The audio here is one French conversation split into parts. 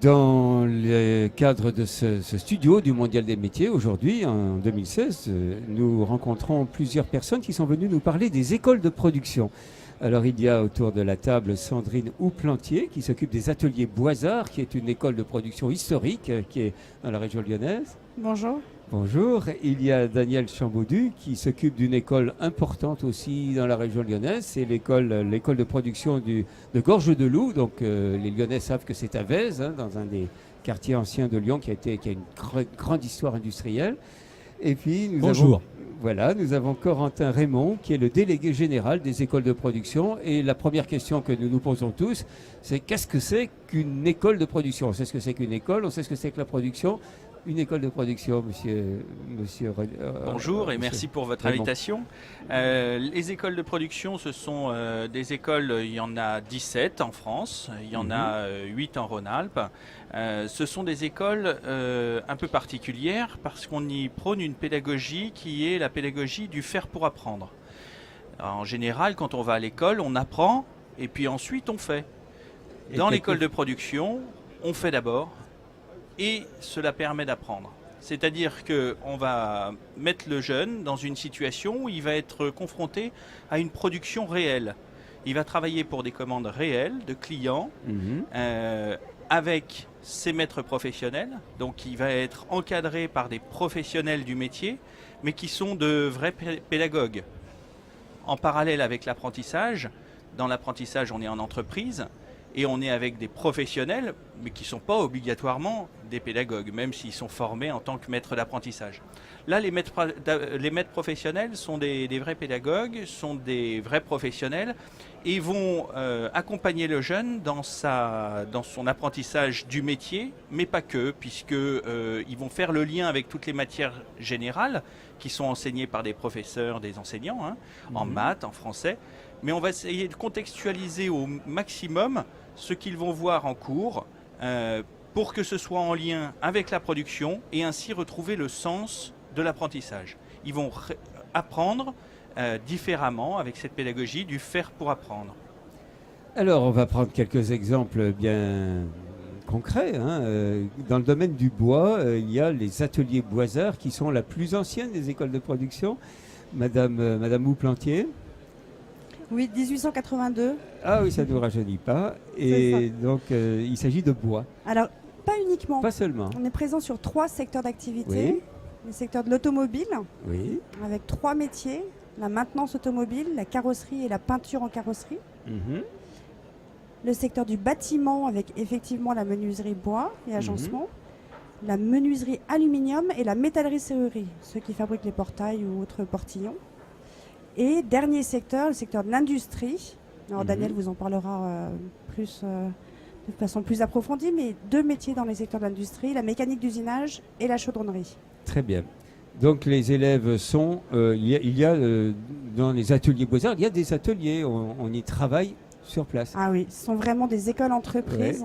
Dans le cadre de ce studio du Mondial des métiers, aujourd'hui, en 2016, nous rencontrons plusieurs personnes qui sont venues nous parler des écoles de production. Alors il y a autour de la table Sandrine Houplantier qui s'occupe des ateliers Boisard, qui est une école de production historique qui est dans la région lyonnaise. Bonjour. Bonjour. Il y a Daniel Chambaudu qui s'occupe d'une école importante aussi dans la région lyonnaise. C'est l'école de production de Gorges-de-Loup. Donc les Lyonnais savent que c'est à Vèze, dans un des quartiers anciens de Lyon qui a une grande histoire industrielle. Et puis nous avons Corentin Raymond qui est le délégué général des écoles de production. Et la première question que nous nous posons tous, c'est qu'est-ce que c'est qu'une école de production? On sait ce que c'est qu'une école, on sait ce que c'est que la production. Une école de production, monsieur. Bonjour et merci pour votre invitation. Les écoles de production, ce sont des écoles, il y en a 17 en France, il y en a 8 en Rhône-Alpes. Ce sont des écoles un peu particulières parce qu'on y prône une pédagogie qui est la pédagogie du faire pour apprendre. Alors, en général, quand on va à l'école, on apprend et puis ensuite on fait. Dans l'école de production, on fait d'abord. Et cela permet d'apprendre. C'est-à-dire qu'on va mettre le jeune dans une situation où il va être confronté à une production réelle. Il va travailler pour des commandes réelles de clients avec ses maîtres professionnels. Donc il va être encadré par des professionnels du métier, mais qui sont de vrais pédagogues. En parallèle avec l'apprentissage, dans l'apprentissage on est en entreprise, et on est avec des professionnels, mais qui ne sont pas obligatoirement des pédagogues, même s'ils sont formés en tant que maîtres d'apprentissage. Là, les maîtres professionnels sont des vrais pédagogues, sont des vrais professionnels, et vont accompagner le jeune dans son apprentissage du métier, mais pas que, puisqu'ils vont faire le lien avec toutes les matières générales qui sont enseignées par des professeurs, des enseignants, en maths, en français. Mais on va essayer de contextualiser au maximum ce qu'ils vont voir en cours pour que ce soit en lien avec la production et ainsi retrouver le sens de l'apprentissage. Ils vont apprendre différemment avec cette pédagogie du faire pour apprendre. Alors on va prendre quelques exemples bien concrets. Dans le domaine du bois, il y a les ateliers Boisard qui sont la plus ancienne des écoles de production. Madame Houplantier. Oui, 1882. Ah oui, ça ne nous rajeunit pas. Et donc, il s'agit de bois. Alors, pas uniquement. Pas seulement. On est présent sur 3 secteurs d'activité. Oui. Le secteur de l'automobile, oui, avec 3 métiers. La maintenance automobile, la carrosserie et la peinture en carrosserie. Le secteur du bâtiment, avec effectivement la menuiserie bois et agencement. La menuiserie aluminium et la métallerie-serrurerie, ceux qui fabriquent les portails ou autres portillons. Et dernier secteur, le secteur de l'industrie. Alors Daniel vous en parlera de façon plus approfondie, mais 2 métiers dans les secteurs de l'industrie, la mécanique d'usinage et la chaudronnerie. Très bien. Donc les élèves sont, il y a dans les ateliers Beaux-Arts, il y a des ateliers, on y travaille sur place. Ah oui, ce sont vraiment des écoles entreprises,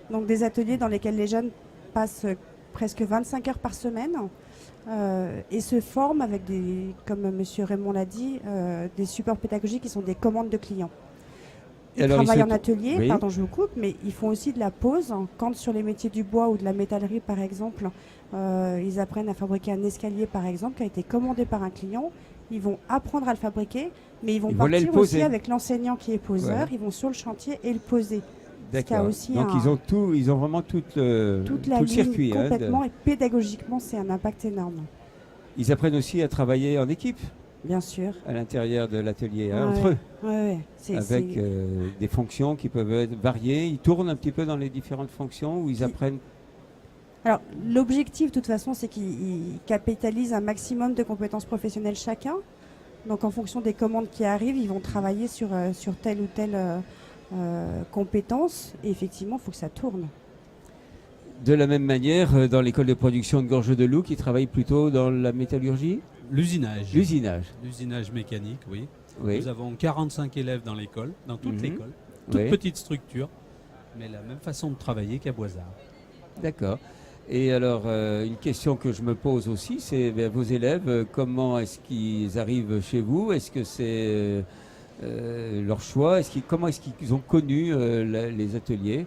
donc des ateliers dans lesquels les jeunes passent presque 25 heures par semaine. Et se forment avec comme M. Raymond l'a dit, des supports pédagogiques qui sont des commandes de clients. Ils travaillent en atelier, pardon je vous coupe, mais ils font aussi de la pose. Quand sur les métiers du bois ou de la métallerie par exemple, ils apprennent à fabriquer un escalier par exemple qui a été commandé par un client, ils vont apprendre à le fabriquer, mais ils vont partir aussi avec l'enseignant qui est poseur, ils vont sur le chantier et le poser. D'accord. Donc ils ont vraiment tout le circuit. Complètement, et pédagogiquement, c'est un impact énorme. Ils apprennent aussi à travailler en équipe. Bien sûr. À l'intérieur de l'atelier, entre eux. Avec des fonctions qui peuvent être variées. Ils tournent un petit peu dans les différentes fonctions où ils apprennent. Alors, l'objectif, de toute façon, c'est qu'ils capitalisent un maximum de compétences professionnelles chacun. Donc, en fonction des commandes qui arrivent, ils vont travailler sur telle ou telle compétence. Et effectivement, il faut que ça tourne. De la même manière, dans l'école de production de Gorges-de-Loup, qui travaille plutôt dans la métallurgie. L'usinage. L'usinage mécanique, oui. Nous avons 45 élèves dans l'école, dans toute l'école. Toute petite structure, mais la même façon de travailler qu'à Boisard. D'accord. Et alors, une question que je me pose aussi, c'est vos élèves, comment est-ce qu'ils arrivent chez vous? Est-ce que c'est leur choix? Comment est-ce qu'ils ont connu les ateliers?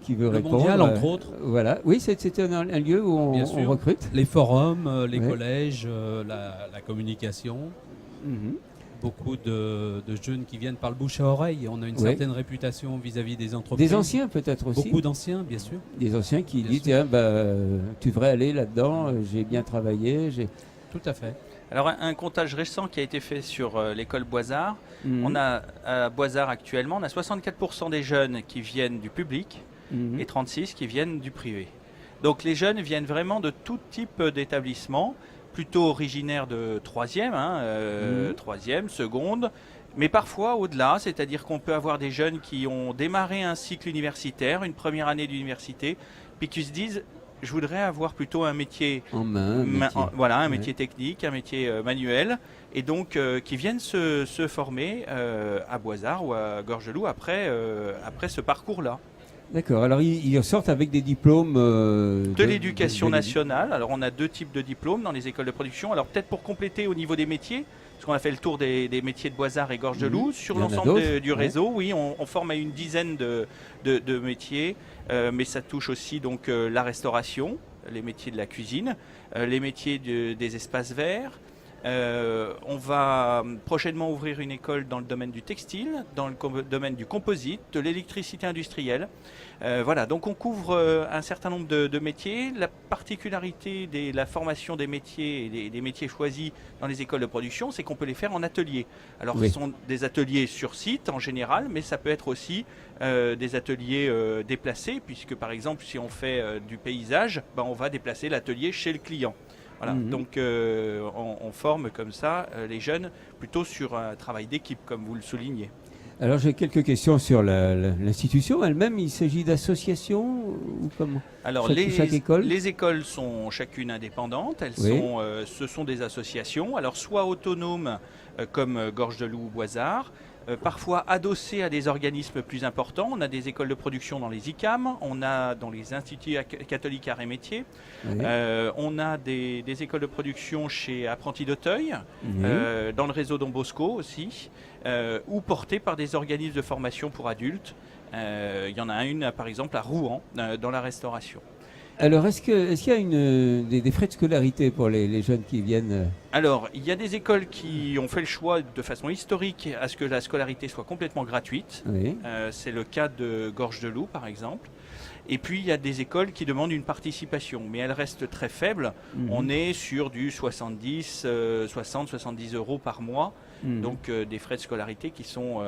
qui veut Le répondre. mondial, entre autres. Voilà. Oui, c'est un lieu où Bien on sûr. recrute. Les forums, les Ouais. collèges, la communication. Mhm. Beaucoup de jeunes qui viennent par le bouche à oreille. On a une Ouais. certaine réputation vis-à-vis des entreprises. Des anciens peut-être aussi. Beaucoup d'anciens, bien sûr. Des anciens qui Bien disent sûr. tiens, tu devrais aller là-dedans, j'ai bien travaillé. Tout à fait. Alors un comptage récent qui a été fait sur l'école Boisard, Mhm. on a à Boisard actuellement, on a 64% des jeunes qui viennent du public Mhm. et 36 qui viennent du privé. Donc les jeunes viennent vraiment de tout type d'établissement, plutôt originaires de 3e, Mhm. 3e, seconde, mais parfois au-delà, c'est-à-dire qu'on peut avoir des jeunes qui ont démarré un cycle universitaire, une première année d'université, puis qui se disent je voudrais avoir plutôt un métier En main. voilà, un Ouais. métier technique, un métier manuel, et donc qui viennent se former à Boisard ou à Gorgelou après ce parcours-là. D'accord. Alors ils sortent avec des diplômes De l'éducation de- nationale, alors on a 2 types de diplômes dans les écoles de production. Alors peut-être pour compléter au niveau des métiers, parce qu'on a fait le tour des métiers de Boisard et Gorgelou, sur Il y en a l'ensemble d'autres, du ouais. réseau, oui, on forme à une dizaine de métiers, mais ça touche aussi donc la restauration, les métiers de la cuisine, les métiers des espaces verts. On va prochainement ouvrir une école dans le domaine du textile, dans le domaine du composite, de l'électricité industrielle. Voilà, donc on couvre un certain nombre de métiers. La particularité de la formation des métiers et des métiers choisis dans les écoles de production, c'est qu'on peut les faire en atelier. Alors Oui. ce sont des ateliers sur site en général, mais ça peut être aussi des ateliers déplacés, puisque par exemple si on fait du paysage, ben, on va déplacer l'atelier chez le client. Voilà. Mhm. Donc on forme comme ça les jeunes plutôt sur un travail d'équipe, comme vous le soulignez. Alors j'ai quelques questions sur l'institution elle-même. Il s'agit d'associations ou comment? Alors Chaque école les écoles sont chacune indépendantes, Oui. ce sont des associations, alors soit autonomes comme Gorge de Loup ou Boisard, parfois adossées à des organismes plus importants. On a des écoles de production dans les ICAM, on a dans les instituts catholiques arts et métiers, Oui. on a des écoles de production chez Apprentis d'Auteuil, Oui. dans le réseau Don Bosco aussi, ou portées par des organismes de formation pour adultes. Il y en a une par exemple à Rouen, dans la restauration. Alors est-ce qu'il y a des frais de scolarité pour les jeunes qui viennent Alors, il y a des écoles qui ont fait le choix de façon historique à ce que la scolarité soit complètement gratuite. Oui. C'est le cas de Gorge de Loup, par exemple. Et puis, il y a des écoles qui demandent une participation, mais elle reste très faible. Mhm. On est sur du 70 euros par mois, Mhm. donc des frais de scolarité qui sont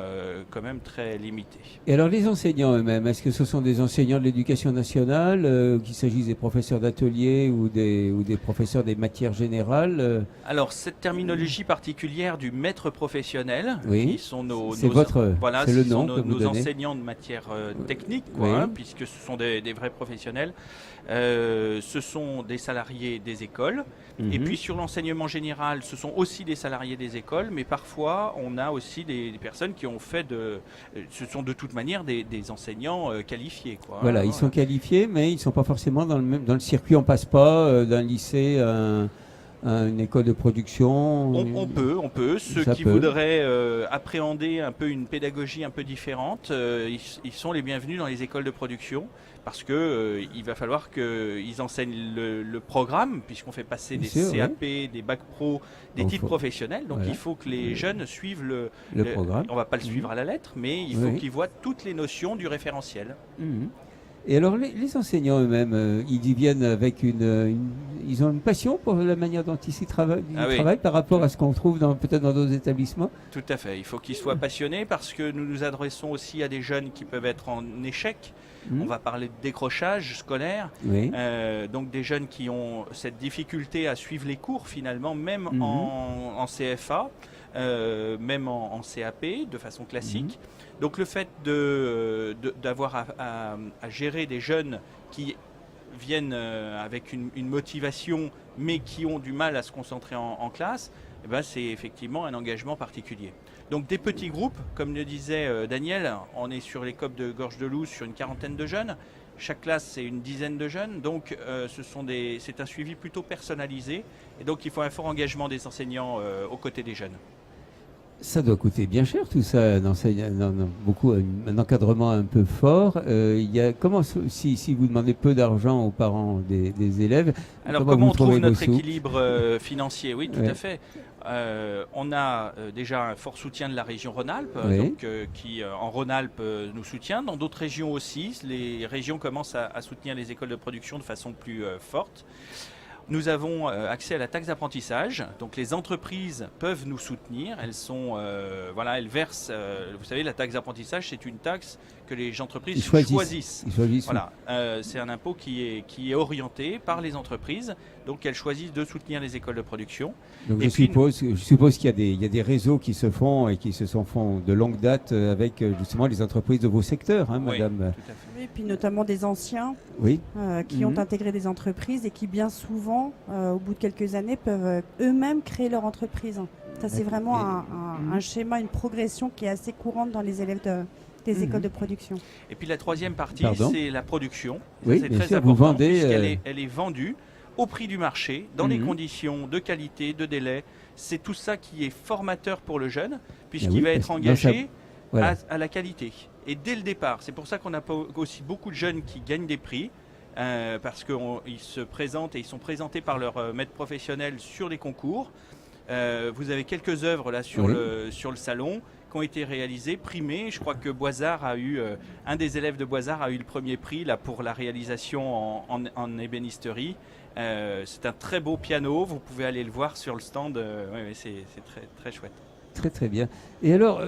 quand même très limités. Et alors les enseignants eux-mêmes, est-ce que ce sont des enseignants de l'éducation nationale, qu'il s'agisse des professeurs d'atelier ou des professeurs des matières générales Alors, cette terminologie particulière du maître professionnel, Oui. qui sont nos, C'est nos- votre, voilà, c'est le ce sont nom que vous nos donnez. enseignants de matière technique, quoi, Oui. puisque ce sont des vrais professionnels. Ce sont des salariés des écoles. Et Mhm. puis sur l'enseignement général, ce sont aussi des salariés des écoles, mais parfois on a aussi des personnes qui ont fait ce sont de toute manière des enseignants qualifiés, quoi. Voilà, ils sont qualifiés, mais ils ne sont pas forcément dans le circuit. On ne passe pas d'un lycée à une école de production. On peut. Ceux Ça qui peut. voudraient appréhender un peu une pédagogie un peu différente, ils sont les bienvenus dans les écoles de production, parce que il va falloir qu'ils enseignent le programme, puisqu'on fait passer Bien des sûr, CAP, des bacs pro, des Donc, titres professionnels. Donc voilà. il faut que les jeunes suivent le programme. On va pas le suivre à la lettre, mais il faut Oui. qu'ils voient toutes les notions du référentiel. Mhm. Et alors les enseignants eux-mêmes, ils y viennent avec ils ont une passion pour la manière dont ils travaillent Ah oui. par rapport à ce qu'on trouve peut-être dans d'autres établissements. Tout à fait. Il faut qu'ils soient passionnés, parce que nous nous adressons aussi à des jeunes qui peuvent être en échec. Mhm. On va parler de décrochage scolaire. Oui. Donc des jeunes qui ont cette difficulté à suivre les cours finalement, même Mhm. en CFA, même en CAP, de façon classique. Donc le fait d'avoir à gérer des jeunes qui viennent avec une motivation, mais qui ont du mal à se concentrer en classe, eh ben, c'est effectivement un engagement particulier. Donc des petits groupes, comme le disait Daniel, on est sur les COP de Gorge de Loup sur une quarantaine de jeunes. Chaque classe, c'est une dizaine de jeunes, donc c'est un suivi plutôt personnalisé, et donc il faut un fort engagement des enseignants aux côtés des jeunes. Ça doit coûter bien cher tout ça, un encadrement un peu fort. Si vous demandez peu d'argent aux parents des élèves, alors comment on trouve notre sous équilibre financier? Oui, tout Ouais. à fait. On a déjà un fort soutien de la région Rhône-Alpes, Oui. qui en Rhône-Alpes nous soutient. Dans d'autres régions aussi, les régions commencent à soutenir les écoles de production de façon plus forte. Nous avons accès à la taxe d'apprentissage, donc les entreprises peuvent nous soutenir. Elles versent. Vous savez, la taxe d'apprentissage, c'est une taxe que les entreprises choisissent. Ils choisissent. Voilà, c'est un impôt qui est orienté par les entreprises, donc elles choisissent de soutenir les écoles de production. Donc Et je puis, suppose qu'il y a des réseaux qui se font et qui se sont font de longue date avec justement les entreprises de vos secteurs, hein, oui, madame. tout à fait. Oui, puis notamment des anciens Oui. qui ont intégré des entreprises et qui bien souvent, au bout de quelques années, peuvent eux-mêmes créer leur entreprise. Ça, c'est vraiment un schéma, une progression qui est assez courante dans les élèves des écoles de production. Et puis la troisième partie, Pardon c'est la production. Oui, c'est bien très sûr, important vous vendez, puisqu'elle elle est vendue au prix du marché, dans les conditions de qualité, de délai. C'est tout ça qui est formateur pour le jeune, puisqu'il va être engagé Voilà. à la qualité. Et dès le départ, c'est pour ça qu'on a aussi beaucoup de jeunes qui gagnent des prix, parce qu'ils se présentent et ils sont présentés par leur maître professionnel sur les concours. Vous avez quelques œuvres là sur le salon qui ont été réalisées, primées. Je crois que Boisard a eu, un des élèves de Boisard a eu le premier prix là, pour la réalisation en ébénisterie. C'est un très beau piano, vous pouvez aller le voir sur le stand, c'est très, très chouette. Très très bien. Et alors,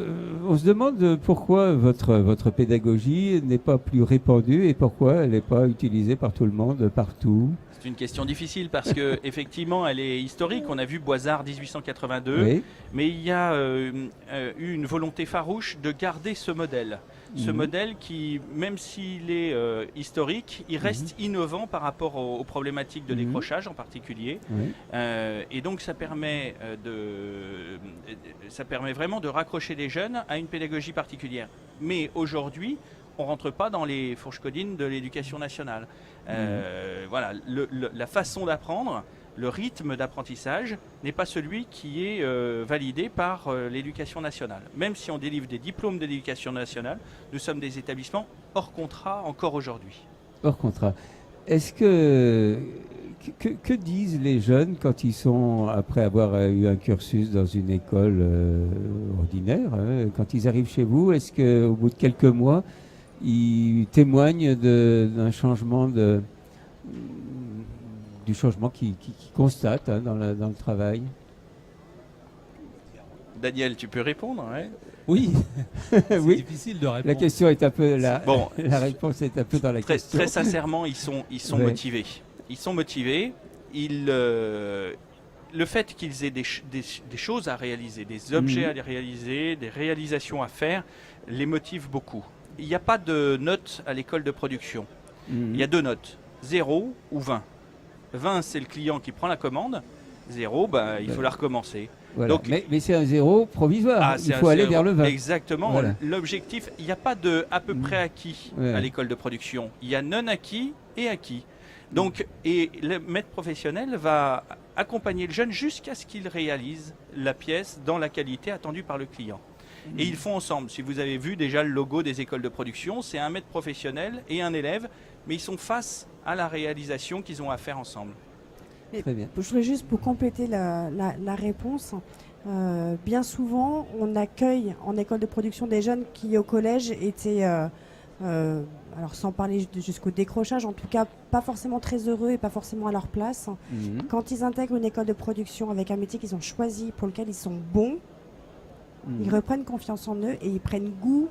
on se demande pourquoi votre pédagogie n'est pas plus répandue et pourquoi elle n'est pas utilisée par tout le monde, partout. C'est une question difficile parce que effectivement, elle est historique. On a vu Boisard 1882, Oui. mais il y a eu une volonté farouche de garder ce modèle. Ce modèle qui, même s'il est historique, il reste innovant par rapport aux problématiques de décrochage en particulier. Oui. Et donc ça permet vraiment de raccrocher les jeunes à une pédagogie particulière. Mais aujourd'hui, on ne rentre pas dans les fourches codines de l'éducation nationale. Voilà, la façon d'apprendre, le rythme d'apprentissage n'est pas celui qui est validé par l'éducation nationale. Même si on délivre des diplômes de l'éducation nationale, nous sommes des établissements hors contrat encore aujourd'hui. Hors contrat. Est-ce que disent les jeunes quand ils sont, après avoir eu un cursus dans une école ordinaire, quand ils arrivent chez vous, est-ce qu'au bout de quelques mois, ils témoignent d'un changement du changement qu'ils constatent dans le travail? Daniel, tu peux répondre, ouais? Oui, c'est Oui. difficile de répondre. La question est un peu Bon, la réponse est un peu dans la question. Très sincèrement, ils sont Ouais. motivés. Ils sont motivés. Le fait qu'ils aient des choses à réaliser, des objets à réaliser, des réalisations à faire, les motive beaucoup. Il n'y a pas de notes à l'école de production. Il y a 2 notes, 0 ou 20. 20, c'est le client qui prend la commande. 0, il faut la recommencer. Voilà. Donc, mais c'est un zéro provisoire. Il faut aller vers le 20. Exactement. Voilà. L'objectif, il n'y a pas de à peu près acquis à l'école de production. Il y a non acquis et acquis. Donc, et le maître professionnel va accompagner le jeune jusqu'à ce qu'il réalise la pièce dans la qualité attendue par le client. Et ils font ensemble. Si vous avez vu déjà le logo des écoles de production, c'est un maître professionnel et un élève, mais ils sont face à la réalisation qu'ils ont à faire ensemble. Très bien. Je voudrais juste pour compléter la réponse. Bien souvent, on accueille en école de production des jeunes qui au collège étaient, alors sans parler jusqu'au décrochage, en tout cas pas forcément très heureux et pas forcément à leur place. Quand ils intègrent une école de production avec un métier qu'ils ont choisi, pour lequel ils sont bons, ils reprennent confiance en eux et ils prennent goût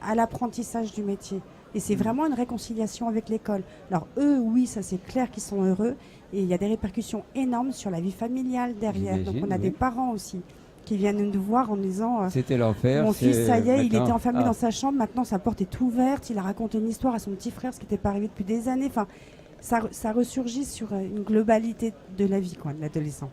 à l'apprentissage du métier. Et c'est vraiment une réconciliation avec l'école. Alors eux, oui, ça c'est clair qu'ils sont heureux. Et il y a des répercussions énormes sur la vie familiale derrière. Donc on a des parents aussi qui viennent nous voir en disant c'était l'enfer. mon fils, ça y est, il maintenant, était enfermé dans sa chambre, maintenant sa porte est ouverte, il a raconté une histoire à son petit frère, ce qui n'était pas arrivé depuis des années. Enfin, ça ressurgit sur une globalité de la vie, de l'adolescent.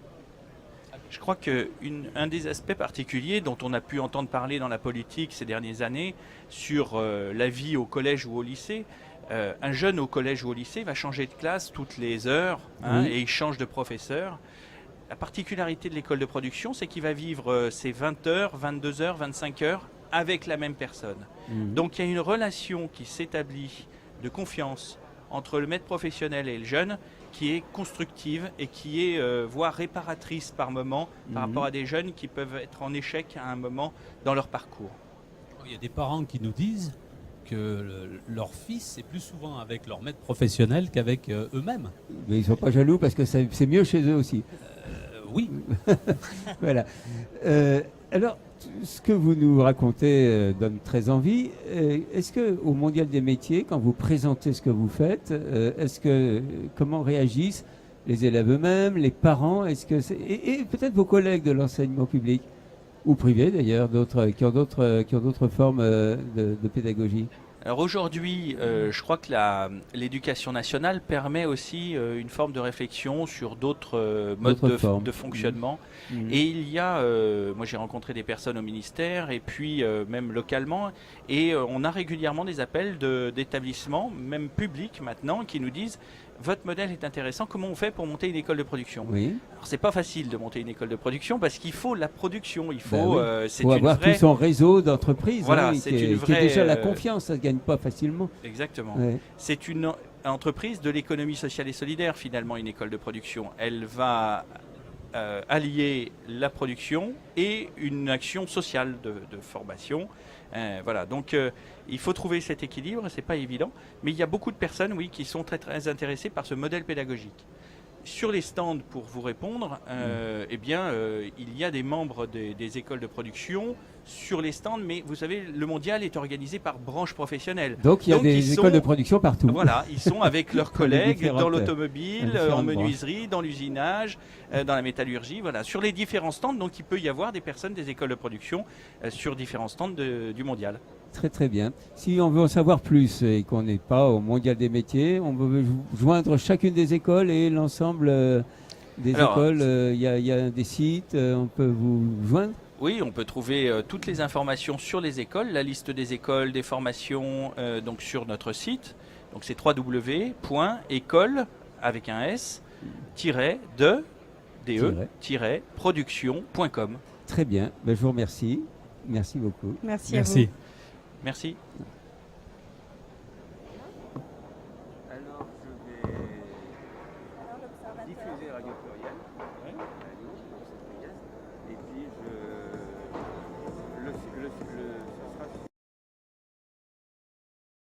Je crois qu'un des aspects particuliers dont on a pu entendre parler dans la politique ces dernières années sur la vie au collège ou au lycée, un jeune au collège ou au lycée va changer de classe toutes les heures et il change de professeur. La particularité de l'école de production, c'est qu'il va vivre ses 20 heures, 22 heures, 25 heures avec la même personne. Donc il y a une relation qui s'établit de confiance entre le maître professionnel et le jeune qui est constructive et qui est voire réparatrice par moment par rapport à des jeunes qui peuvent être en échec à un moment dans leur parcours. Il y a des parents qui nous disent que leur fils est plus souvent avec leur maître professionnel qu'avec eux-mêmes. Mais ils ne sont pas jaloux parce que c'est mieux chez eux aussi. Oui. Voilà. Alors, ce que vous nous racontez donne très envie. Est-ce qu'au Mondial des métiers, quand vous présentez ce que vous faites, comment réagissent les élèves eux-mêmes, les parents, et peut-être vos collègues de l'enseignement public ou privé d'ailleurs, qui ont d'autres formes de pédagogie? Alors aujourd'hui, je crois que l'éducation nationale permet aussi une forme de réflexion sur d'autres modes de fonctionnement. Et il y a, moi j'ai rencontré des personnes au ministère et puis même localement, et on a régulièrement des appels d'établissements, même publics maintenant, qui nous disent votre modèle est intéressant, comment on fait pour monter une école de production? Oui. Alors c'est pas facile de monter une école de production parce qu'il faut la production, il faut, faut avoir tout son réseau d'entreprises, voilà, qui est déjà la confiance, ça ne se gagne pas facilement. Exactement. Ouais. C'est une entreprise de l'économie sociale et solidaire finalement, une école de production. Elle va allier la production et une action sociale de formation. Voilà, donc il faut trouver cet équilibre, c'est pas évident, mais il y a beaucoup de personnes, oui, qui sont très très intéressées par ce modèle pédagogique. Sur les stands, pour vous répondre, eh bien, il y a des membres des écoles de production sur les stands, mais vous savez, le mondial est organisé par branche professionnelle. Donc il y a des écoles de production partout. Voilà, ils sont avec leurs collègues dans l'automobile, en branches. menuiserie, dans l'usinage, dans la métallurgie, voilà, sur les différents stands. Donc il peut y avoir des personnes des écoles de production sur différents stands du mondial. Très très bien. Si on veut en savoir plus et qu'on n'est pas au mondial des métiers, on veut joindre chacune des écoles et l'ensemble des écoles. Il y a des sites, on peut vous joindre? Oui, on peut trouver toutes les informations sur les écoles, la liste des écoles, des formations, donc sur notre site. Donc c'est www.école avec un S production.com. Très bien. Ben, je vous remercie. Merci beaucoup. Merci. Merci. Merci. Alors je vais diffuser Radio Pluriel.